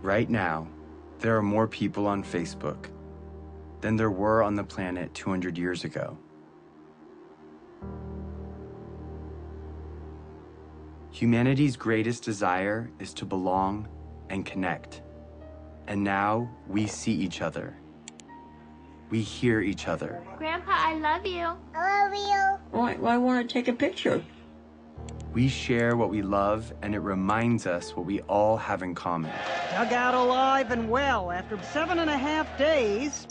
Right now, there are more people on Facebook than there were on the planet 200 years ago. Humanity's greatest desire is to belong and connect. And now we see each other. We hear each other. Grandpa, I love you. I love you. Well, I want to take a picture. We share what we love, and it reminds us what we all have in common. Dug out alive and well after 7.5 days.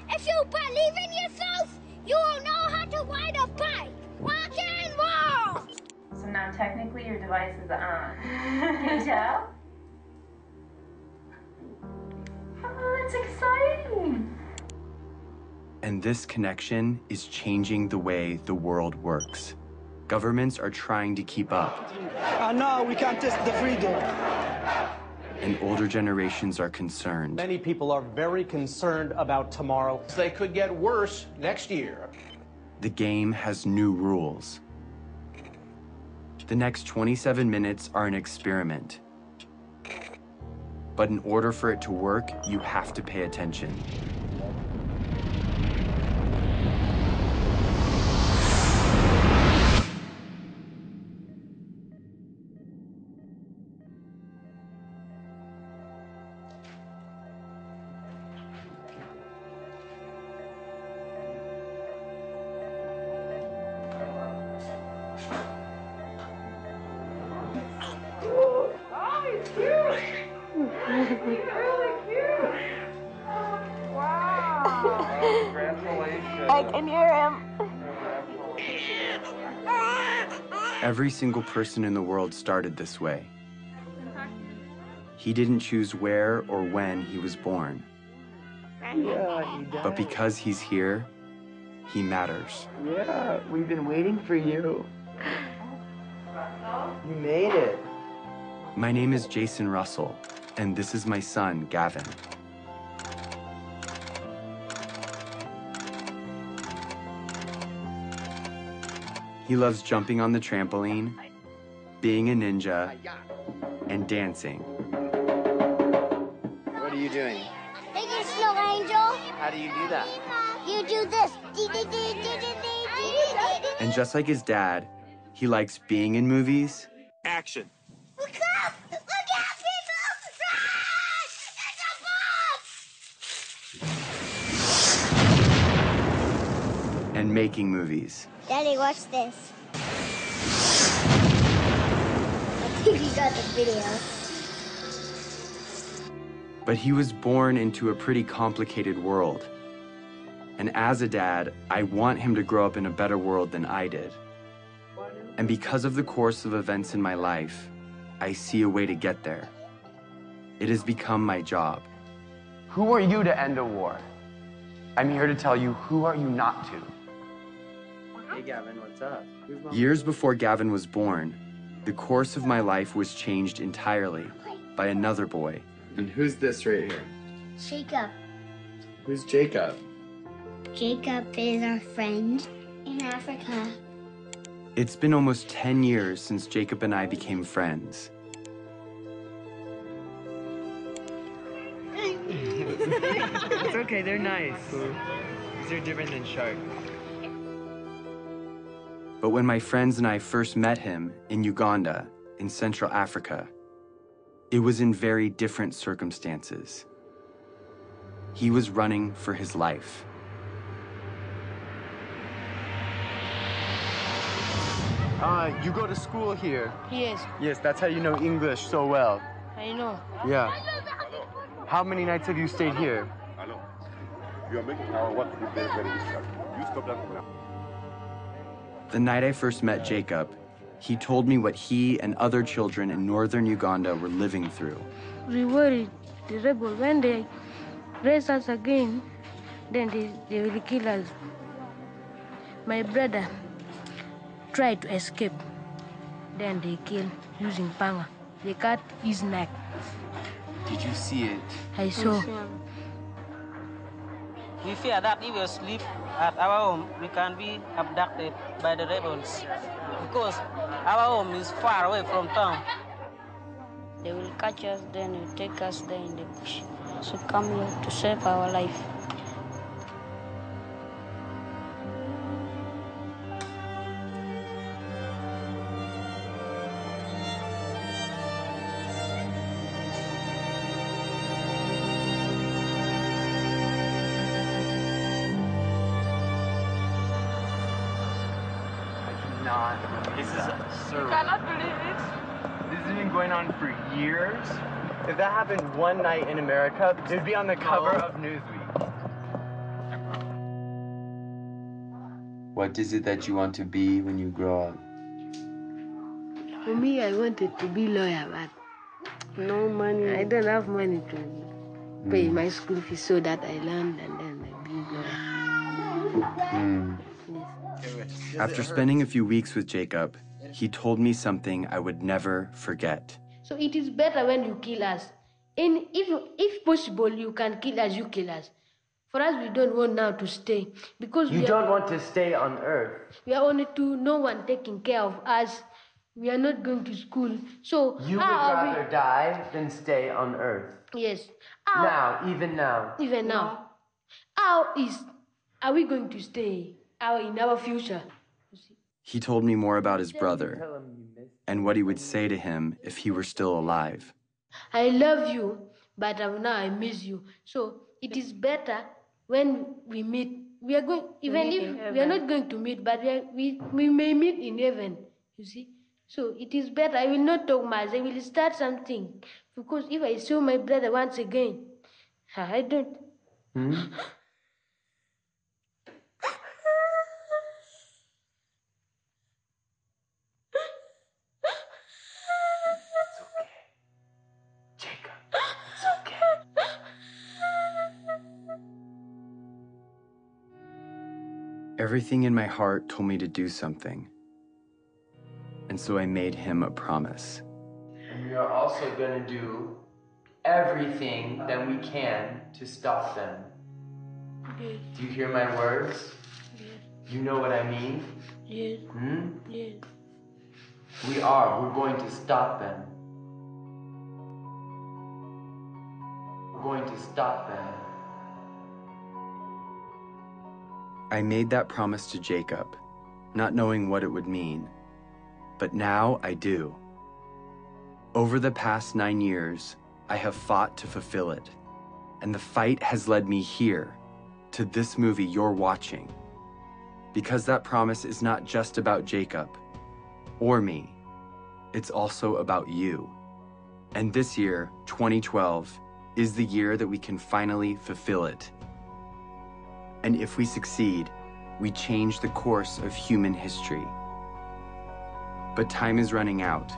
If you believe in yourself, you will know how to ride a bike. Rock and roll! So now technically your device is on. Can you tell? Oh, that's exciting! And this connection is changing the way the world works. Governments are trying to keep up. No, we can't test the freedom. And older generations are concerned. Many people are very concerned about tomorrow. They could get worse next year. The game has new rules. The next 27 minutes are an experiment. But in order for it to work, you have to pay attention. I can hear him. Every single person in the world started this way. He didn't choose where or when he was born. Yeah, he does. But because he's here, he matters. Yeah, we've been waiting for you. You made it. My name is Jason Russell, and this is my son, Gavin. He loves jumping on the trampoline, being a ninja, and dancing. What are you doing? Making snow angel. How do you do that? You do this. And just like his dad, he likes being in movies. Action. Look up! Look out, people! It's a bomb! And making movies. Daddy, watch this. I think you got the video. But he was born into a pretty complicated world. And as a dad, I want him to grow up in a better world than I did. And because of the course of events in my life, I see a way to get there. It has become my job. Who are you to end a war? I'm here to tell you, who are you not to? Hey, Gavin, what's up? Years before Gavin was born, the course of my life was changed entirely by another boy. And who's this right here? Jacob. Who's Jacob? Jacob is our friend in Africa. It's been almost 10 years since Jacob and I became friends. It's okay, they're nice. These are different than sharks. But when my friends and I first met him in Uganda, in Central Africa, it was in very different circumstances. He was running for his life. You go to school here. Yes, Yes, that's how you know English so well. I know. Yeah. How many nights have you stayed here? Hello. You are making our work very, very difficult. You stop that now. The night I first met Jacob, he told me what he and other children in northern Uganda were living through. We worried the rebel when they raise us again, then they will kill us. My brother tried to escape. Then they killed using panga. They cut his neck. Did you see it? I saw. We fear that if we sleep at our home, we can be abducted by the rebels because our home is far away from town. They will catch us, then will take us there in the bush. So come here to save our life. This is surreal. You cannot believe it. This has been going on for years. If that happened one night in America, it'd be on the cover of Newsweek. What is it that you want to be when you grow up? For me, I wanted to be lawyer, but no money. I don't have money to pay my school fees, so that I learned and then I be lawyer. After spending a few weeks with Jacob, he told me something I would never forget. So it is better when you kill us. And if possible, you can kill us, you kill us. For us, we don't want now to stay. Because You don't want to stay on Earth. we are only two, no one taking care of us. We are not going to school. So You would rather die than stay on Earth. Yes. Even now. Even now. Are we going to stay in our future? He told me more about his brother and what he would say to him if he were still alive. I love you, but now I miss you. So it is better when we meet. We are going, even if we are not going to meet, but we may meet in heaven, you see. So it is better. I will not talk much. I will start something. Because if I saw my brother once again, I don't. Everything in my heart told me to do something. And so I made him a promise. And we are also going to do everything that we can to stop them. Yes. Do you hear my words? Yes. You know what I mean? Yes. Yes. We're going to stop them. We're going to stop them. I made that promise to Jacob, not knowing what it would mean. But now I do. Over the past 9 years, I have fought to fulfill it. And the fight has led me here, to this movie you're watching. Because that promise is not just about Jacob or me. It's also about you. And this year, 2012, is the year that we can finally fulfill it. And if we succeed, we change the course of human history. But time is running out.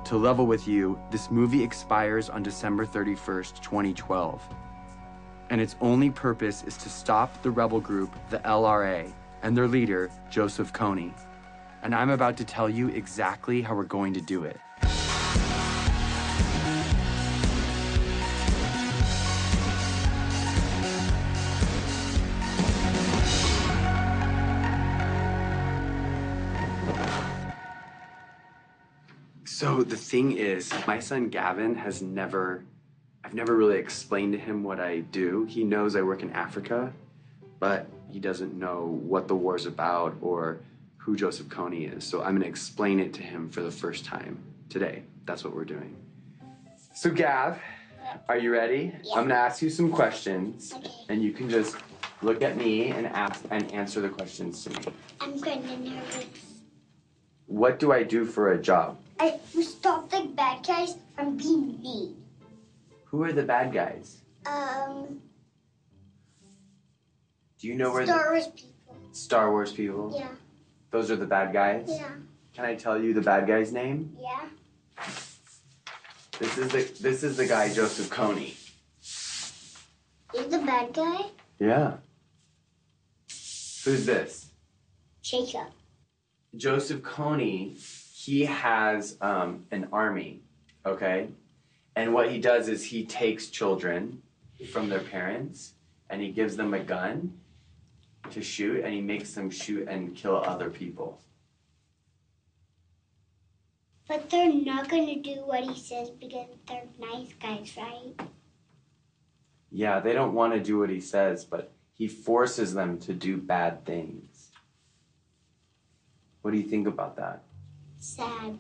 To level with you, this movie expires on December 31st, 2012. And its only purpose is to stop the rebel group, the LRA, and their leader, Joseph Kony. And I'm about to tell you exactly how we're going to do it. So the thing is, my son Gavin I've never really explained to him what I do. He knows I work in Africa, but he doesn't know what the war's about or who Joseph Kony is. So I'm gonna explain it to him for the first time today. That's what we're doing. So Gav, are you ready? Yeah. I'm gonna ask you some questions, and you can just look at me and answer the questions to me. I'm kind of nervous. What do I do for a job? I stop the bad guys from being mean. Who are the bad guys? Do you know where Star Wars people. Star Wars people? Yeah. Those are the bad guys? Yeah. Can I tell you the bad guy's name? Yeah. This is the guy, Joseph Kony. He's the bad guy? Yeah. Who's this? Jacob. Joseph Kony, he has an army, okay? And what he does is he takes children from their parents and he gives them a gun to shoot, and he makes them shoot and kill other people. But they're not going to do what he says because they're nice guys, right? Yeah, they don't want to do what he says, but he forces them to do bad things. What do you think about that? Sad.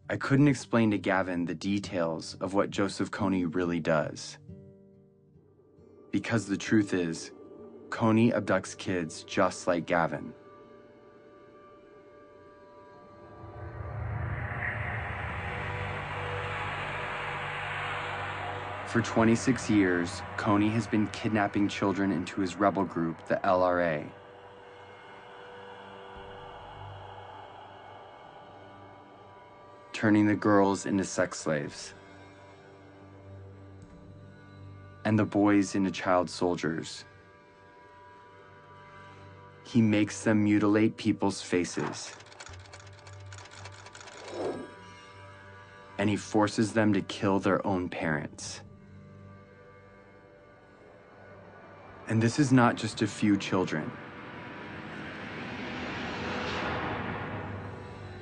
I couldn't explain to Gavin the details of what Joseph Kony really does. Because the truth is, Kony abducts kids just like Gavin. For 26 years, Kony has been kidnapping children into his rebel group, the LRA. Turning the girls into sex slaves. And the boys into child soldiers. He makes them mutilate people's faces. And he forces them to kill their own parents. And this is not just a few children.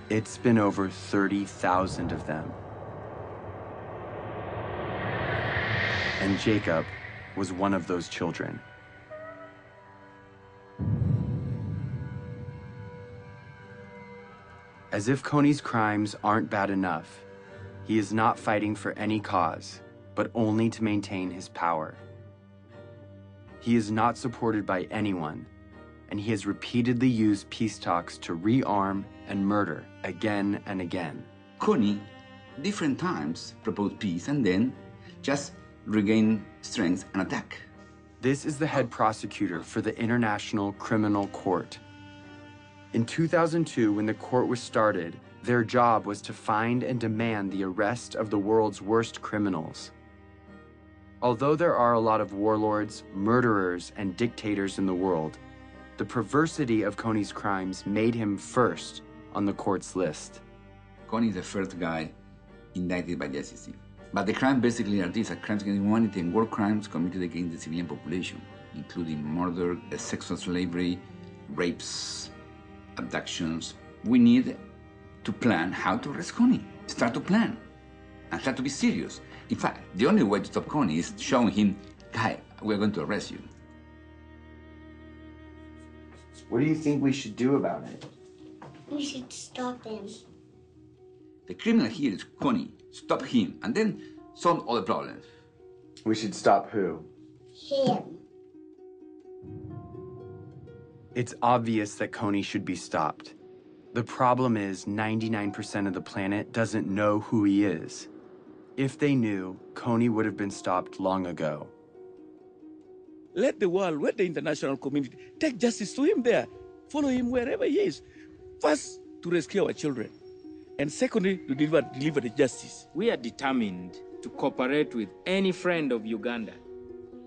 It's been over 30,000 of them. And Jacob was one of those children. As if Kony's crimes aren't bad enough, he is not fighting for any cause, but only to maintain his power. He is not supported by anyone, and he has repeatedly used peace talks to rearm and murder again and again. Kony, different times, proposed peace and then just regain strength and attack. This is the head prosecutor for the International Criminal Court. In 2002, when the court was started, their job was to find and demand the arrest of the world's worst criminals. Although there are a lot of warlords, murderers, and dictators in the world, the perversity of Kony's crimes made him first on the court's list. Kony is the first guy indicted by the ICC. But the crimes basically are these: crimes against humanity and war crimes committed against the civilian population, including murder, sexual slavery, rapes, abductions. We need to plan how to arrest Kony. Start to plan and start to be serious. In fact, the only way to stop Kony is showing him, guy, we're going to arrest you. What do you think we should do about it? We should stop him. The criminal here is Kony. Stop him and then solve all the problems. We should stop who? Him. It's obvious that Kony should be stopped. The problem is 99% of the planet doesn't know who he is. If they knew, Kony would have been stopped long ago. Let the world, let the international community take justice to him there. Follow him wherever he is. First, to rescue our children. And secondly, to deliver the justice. We are determined to cooperate with any friend of Uganda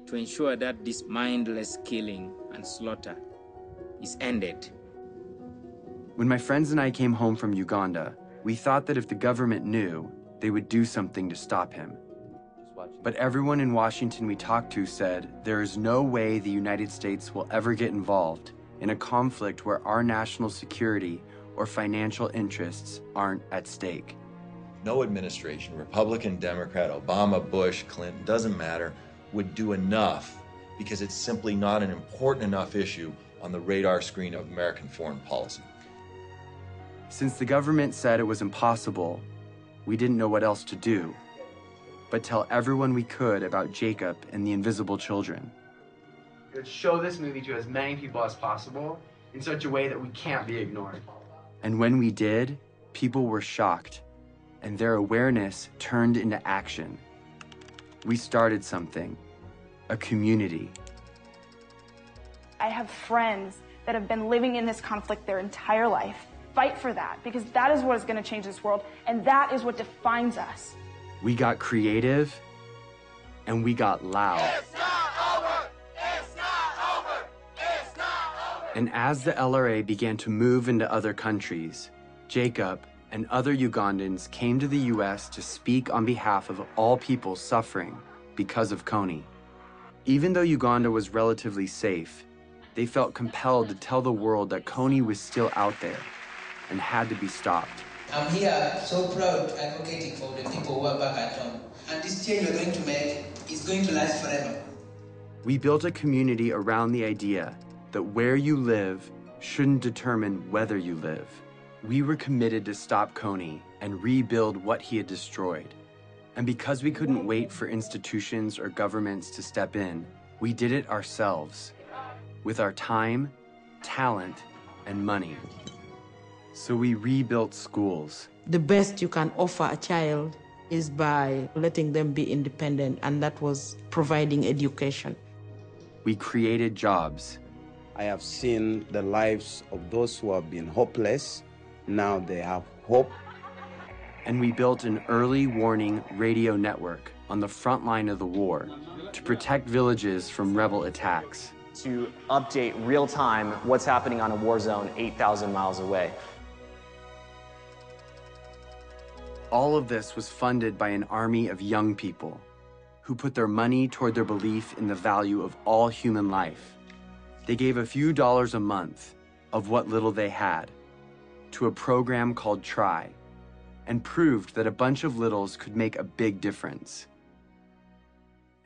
to ensure that this mindless killing and slaughter is ended. When my friends and I came home from Uganda, we thought that if the government knew, they would do something to stop him. But everyone in Washington we talked to said there is no way the United States will ever get involved in a conflict where our national security or financial interests aren't at stake. No administration, Republican, Democrat, Obama, Bush, Clinton, doesn't matter, would do enough because it's simply not an important enough issue on the radar screen of American foreign policy. Since the government said it was impossible, we didn't know what else to do but tell everyone we could about Jacob and the invisible children. Let's show this movie to as many people as possible in such a way that we can't be ignored. And when we did, people were shocked, and their awareness turned into action. We started something, a community. I have friends that have been living in this conflict their entire life. Fight for that, because that is what is going to change this world, and that is what defines us. We got creative, and we got loud. It's not over! It's not over! It's not over! And as the LRA began to move into other countries, Jacob, and other Ugandans came to the US to speak on behalf of all people suffering because of Kony. Even though Uganda was relatively safe, they felt compelled to tell the world that Kony was still out there and had to be stopped. I'm here so proud advocating for the people who are back at home. And this change we're going to make is going to last forever. We built a community around the idea that where you live shouldn't determine whether you live. We were committed to stop Kony and rebuild what he had destroyed. And because we couldn't wait for institutions or governments to step in, we did it ourselves, with our time, talent, and money. So we rebuilt schools. The best you can offer a child is by letting them be independent, and that was providing education. We created jobs. I have seen the lives of those who have been hopeless. Now they have hope. And we built an early warning radio network on the front line of the war to protect villages from rebel attacks. To update real time what's happening on a war zone 8,000 miles away. All of this was funded by an army of young people who put their money toward their belief in the value of all human life. They gave a few dollars a month of what little they had to a program called Try, and proved that a bunch of littles could make a big difference.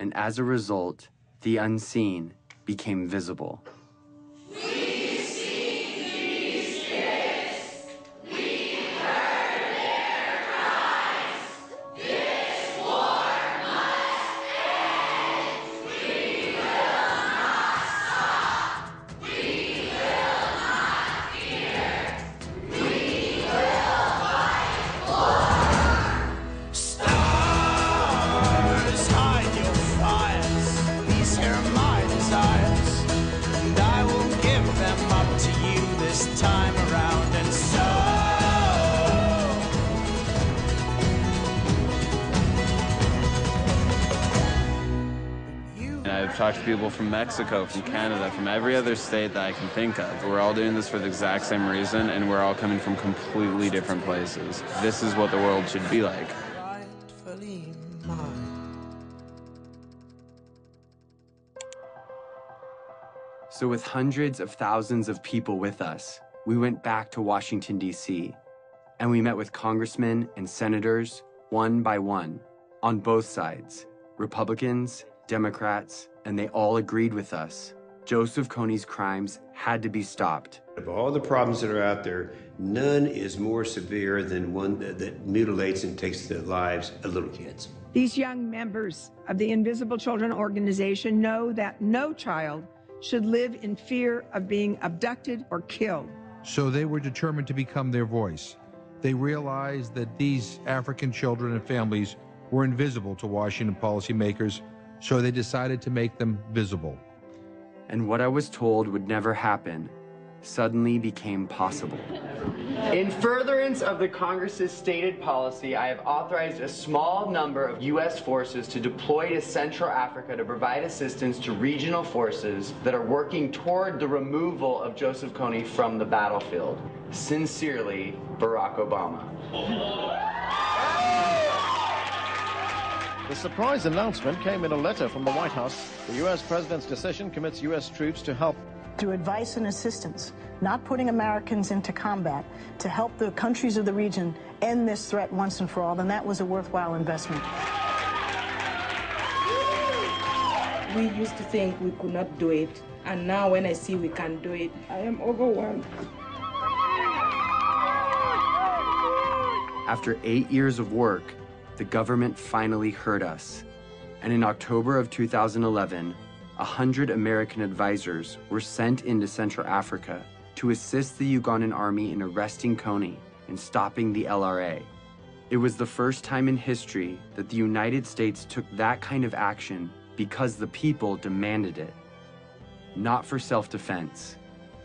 And as a result, the unseen became visible. I've talked to people from Mexico, from Canada, from every other state that I can think of. We're all doing this for the exact same reason, and we're all coming from completely different places. This is what the world should be like. So with hundreds of thousands of people with us, we went back to Washington, D.C., and we met with congressmen and senators one by one on both sides, Republicans, Democrats, and they all agreed with us. Joseph Kony's crimes had to be stopped. Of all the problems that are out there, none is more severe than one that mutilates and takes the lives of little kids. These young members of the Invisible Children organization know that no child should live in fear of being abducted or killed. So they were determined to become their voice. They realized that these African children and families were invisible to Washington policymakers, so they decided to make them visible. And what I was told would never happen suddenly became possible. In furtherance of the Congress's stated policy, I have authorized a small number of U.S. forces to deploy to Central Africa to provide assistance to regional forces that are working toward the removal of Joseph Kony from the battlefield. Sincerely, Barack Obama. The surprise announcement came in a letter from the White House. The U.S. president's decision commits U.S. troops to help. To advice and assistance, not putting Americans into combat, to help the countries of the region end this threat once and for all, then that was a worthwhile investment. We used to think we could not do it, and now when I see we can do it, I am overwhelmed. After 8 years of work, the government finally heard us. And in October of 2011, 100 American advisors were sent into Central Africa to assist the Ugandan army in arresting Kony and stopping the LRA. It was the first time in history that the United States took that kind of action because the people demanded it. Not for self-defense,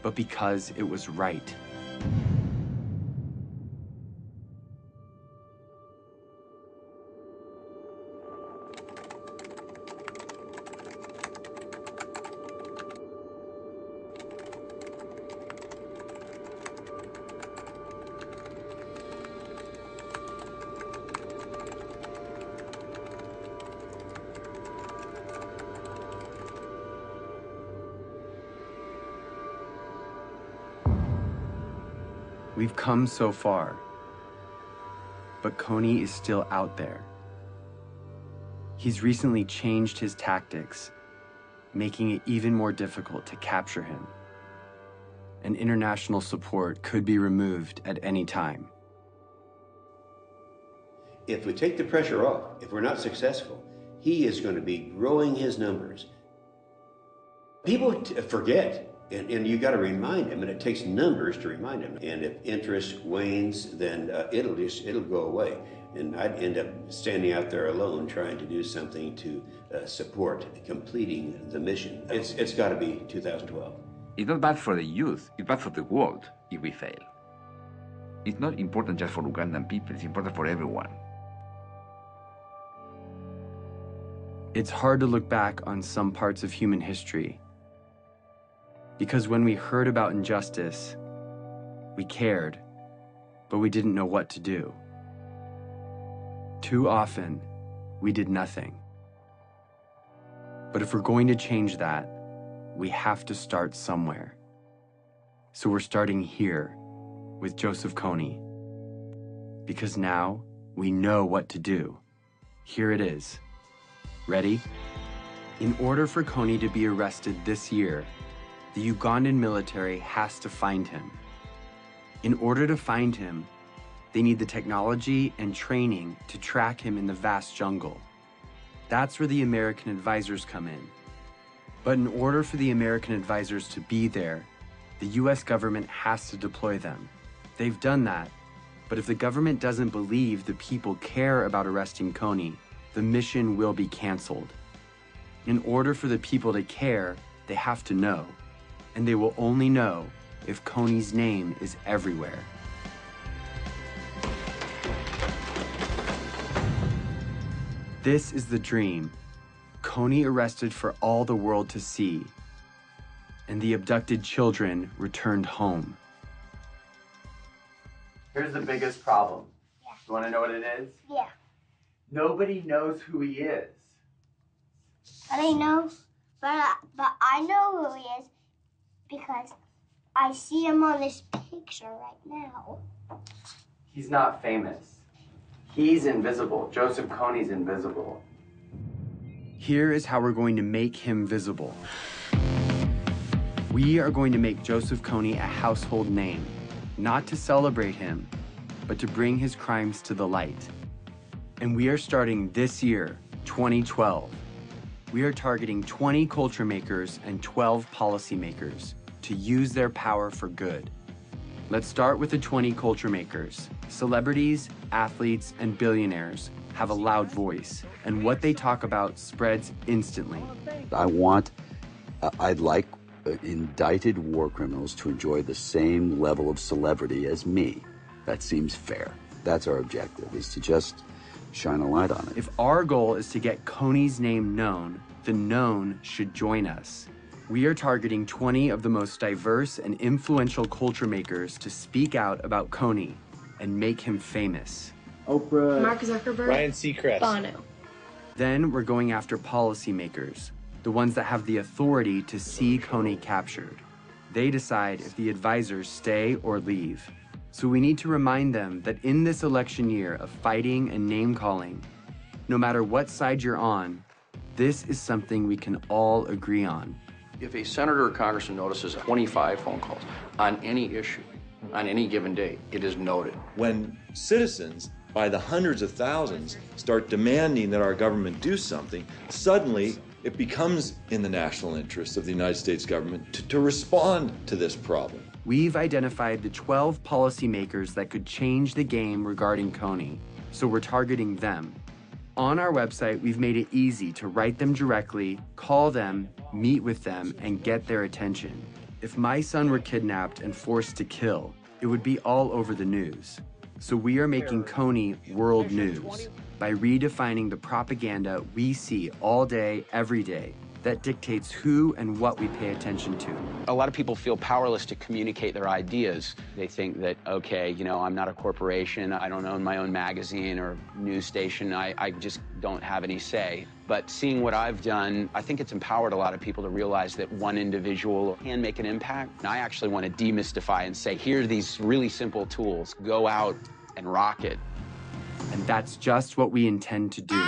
but because it was right. We've come so far, but Kony is still out there. He's recently changed his tactics, making it even more difficult to capture him. And international support could be removed at any time. If we take the pressure off, if we're not successful, he is going to be growing his numbers. People forget. And you got to remind them, and it takes numbers to remind them. And if interest wanes, then it'll go away. And I'd end up standing out there alone trying to do something to support completing the mission. It's got to be 2012. It's not bad for the youth, it's bad for the world if we fail. It's not important just for Ugandan people, it's important for everyone. It's hard to look back on some parts of human history, because when we heard about injustice, we cared, but we didn't know what to do. Too often, we did nothing. But if we're going to change that, we have to start somewhere. So we're starting here with Joseph Kony, because now we know what to do. Here it is. Ready? In order for Kony to be arrested this year, the Ugandan military has to find him. In order to find him, they need the technology and training to track him in the vast jungle. That's where the American advisors come in. But in order for the American advisors to be there, the US government has to deploy them. They've done that, but if the government doesn't believe the people care about arresting Kony, the mission will be canceled. In order for the people to care, they have to know. And they will only know if Kony's name is everywhere. This is the dream. Kony arrested for all the world to see, and the abducted children returned home. Here's the biggest problem. Yeah. You want to know what it is? Yeah. Nobody knows who he is. But I know who he is because I see him on this picture right now. He's not famous. He's invisible. Joseph Kony's invisible. Here is how we're going to make him visible. We are going to make Joseph Kony a household name, not to celebrate him, but to bring his crimes to the light. And we are starting this year, 2012. We are targeting 20 culture makers and 12 policymakers to use their power for good. Let's start with the 20 culture makers. Celebrities, athletes, and billionaires have a loud voice, and what they talk about spreads instantly. I'd like indicted war criminals to enjoy the same level of celebrity as me. That seems fair. That's our objective, is to just shine a light on it. If our goal is to get Kony's name known, the known should join us. We are targeting 20 of the most diverse and influential culture makers to speak out about Kony and make him famous. Oprah, Mark Zuckerberg, Ryan Seacrest, Bono. Then we're going after policymakers, the ones that have the authority to see Kony captured. They decide if the advisors stay or leave. So we need to remind them that in this election year of fighting and name-calling, no matter what side you're on, this is something we can all agree on. If a senator or congressman notices 25 phone calls on any issue, on any given day, it is noted. When citizens, by the hundreds of thousands, start demanding that our government do something, suddenly it becomes in the national interest of the United States government to respond to this problem. We've identified the 12 policymakers that could change the game regarding Kony, so we're targeting them. On our website, we've made it easy to write them directly, call them, meet with them, and get their attention. If my son were kidnapped and forced to kill, it would be all over the news. So we are making Kony world news by redefining the propaganda we see all day, every day, that dictates who and what we pay attention to. A lot of people feel powerless to communicate their ideas. They think that, okay, you know, I'm not a corporation, I don't own my own magazine or news station, I just don't have any say. But seeing what I've done, I think it's empowered a lot of people to realize that one individual can make an impact. And I actually want to demystify and say, here are these really simple tools. Go out and rock it. And that's just what we intend to do.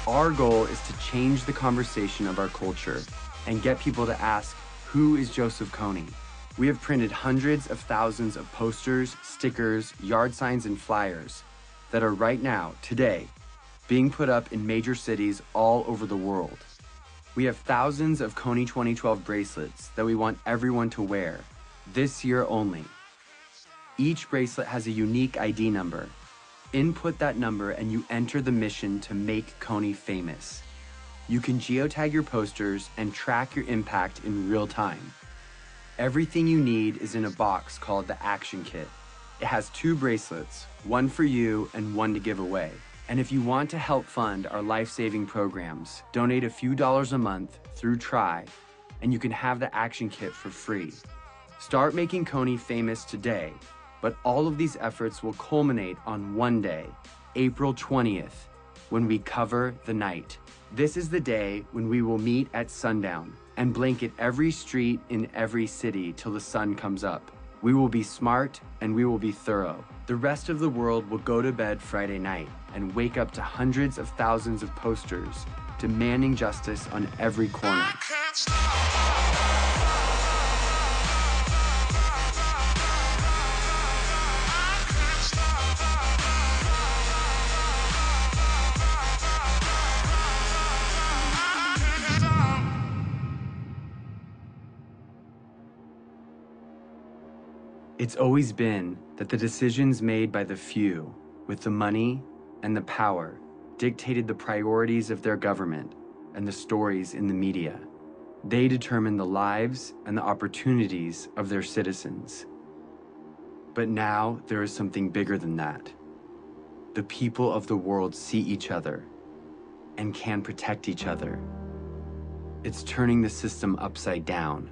Our goal is to change the conversation of our culture and get people to ask, who is Joseph Kony? We have printed hundreds of thousands of posters, stickers, yard signs, and flyers that are right now, today, being put up in major cities all over the world. We have thousands of Kony 2012 bracelets that we want everyone to wear, this year only. Each bracelet has a unique ID number. Input that number and you enter the mission to make Kony famous. You can geotag your posters and track your impact in real time. Everything you need is in a box called the Action Kit. It has 2 bracelets, one for you and one to give away. And if you want to help fund our life-saving programs, donate a few dollars a month through Try, and you can have the Action Kit for free. Start making Kony famous today. But all of these efforts will culminate on one day, April 20th, when we cover the night. This is the day when we will meet at sundown and blanket every street in every city till the sun comes up. We will be smart and we will be thorough. The rest of the world will go to bed Friday night and wake up to hundreds of thousands of posters demanding justice on every corner. It's always been that the decisions made by the few, with the money and the power, dictated the priorities of their government and the stories in the media. They determine the lives and the opportunities of their citizens. But now there is something bigger than that. The people of the world see each other and can protect each other. It's turning the system upside down,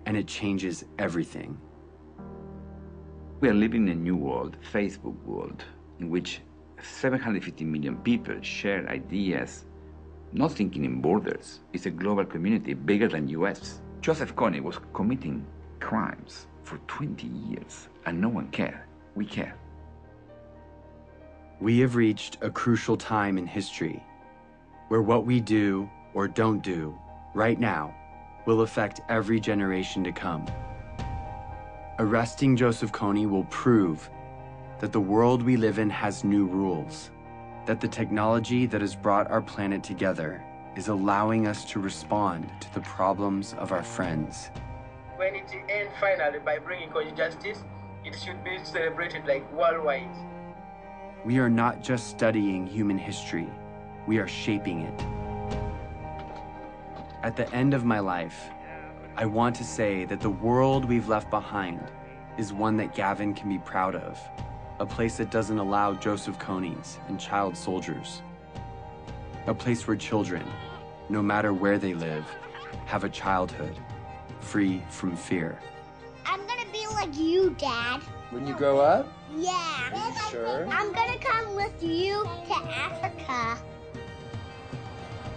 and it changes everything. We are living in a new world, Facebook world, in which 750 million people share ideas, not thinking in borders. It's a global community bigger than US. Joseph Kony was committing crimes for 20 years, and no one cared. We care. We have reached a crucial time in history where what we do or don't do right now will affect every generation to come. Arresting Joseph Kony will prove that the world we live in has new rules, that the technology that has brought our planet together is allowing us to respond to the problems of our friends. When it ends finally by bringing Kony justice, it should be celebrated like worldwide. We are not just studying human history, we are shaping it. At the end of my life, I want to say that the world we've left behind is one that Gavin can be proud of, a place that doesn't allow Joseph Konys and child soldiers, a place where children, no matter where they live, have a childhood free from fear. I'm gonna be like you, Dad. When you grow up? Yeah. Are you sure? I'm gonna come with you to Africa.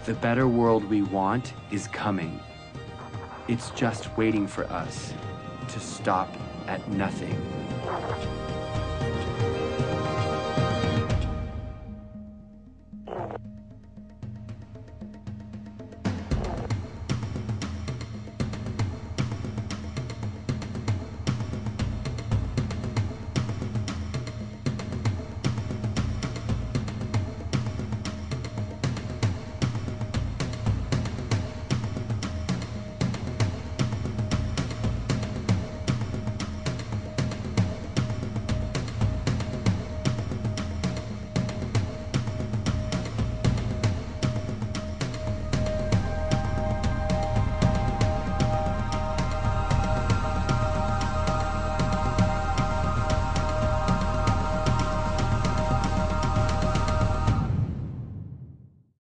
The better world we want is coming. It's just waiting for us to stop at nothing.